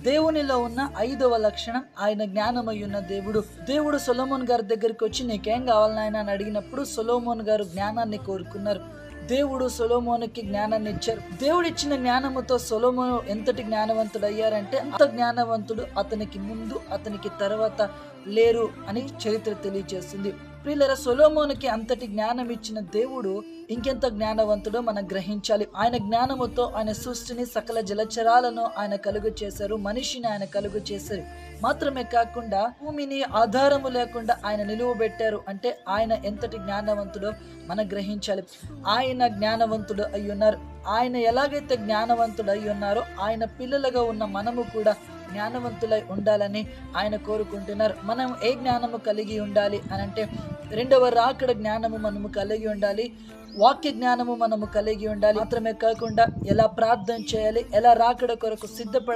దేవునిలో ఉన్న 5వ లక్షణం ఆయన జ్ఞానమై ఉన్న దేవుడు. దేవుడు సొలొమోన్ గారి దగ్గరికి వచ్చి నీకేం కావాలి నాయనా అని అడిగినప్పుడు సొలొమోన్ గారు జ్ఞానాన్ని కోరుకున్నారు. దేవుడు సొలొమోనుకి జ్ఞానాన్ని ఇచ్చారు. దేవుడు ఇచ్చిన జ్ఞానముతో సొలొమోను ఎంతటి జ్ఞానవంతుడు అయ్యారంటే అంత జ్ఞానవంతుడు అతనికి ముందు అతనికి తర్వాత లేరు అని చరిత్ర తెలియజేస్తుంది. ప్రియులారా, సొలొమోనుకి అంతటి జ్ఞానం ఇచ్చిన దేవుడు ఇంకెంత జ్ఞానవంతుడో మనం గ్రహించాలి. ఆయన జ్ఞానముతో ఆయన సృష్టిని సకల జలచరాలను ఆయన కలుగు చేశారు, మనిషిని ఆయన కలుగు చేశారు. మాత్రమే కాకుండా భూమిని ఆధారము లేకుండా ఆయన నిలువబెట్టారు. అంటే ఆయన ఎంతటి జ్ఞానవంతుడో మనం గ్రహించాలి. ఆయన జ్ఞానవంతుడు అయి ఉన్నారు. ఆయన ఎలాగైతే జ్ఞానవంతుడు అయి ఉన్నారో ఆయన పిల్లలుగా ఉన్న మనము కూడా జ్ఞానవంతులై ఉండాలని ఆయన కోరుకుంటున్నారు. మనం ఏ జ్ఞానము కలిగి ఉండాలి అని అంటే రెండవ రాకడ జ్ఞానము మనము కలిగి ఉండాలి, వాక్య జ్ఞానము మనము కలిగి ఉండాలి. మాత్రమే కాకుండా ఎలా ప్రార్థన చేయాలి, ఎలా రాకడ కొరకు సిద్ధపడాలి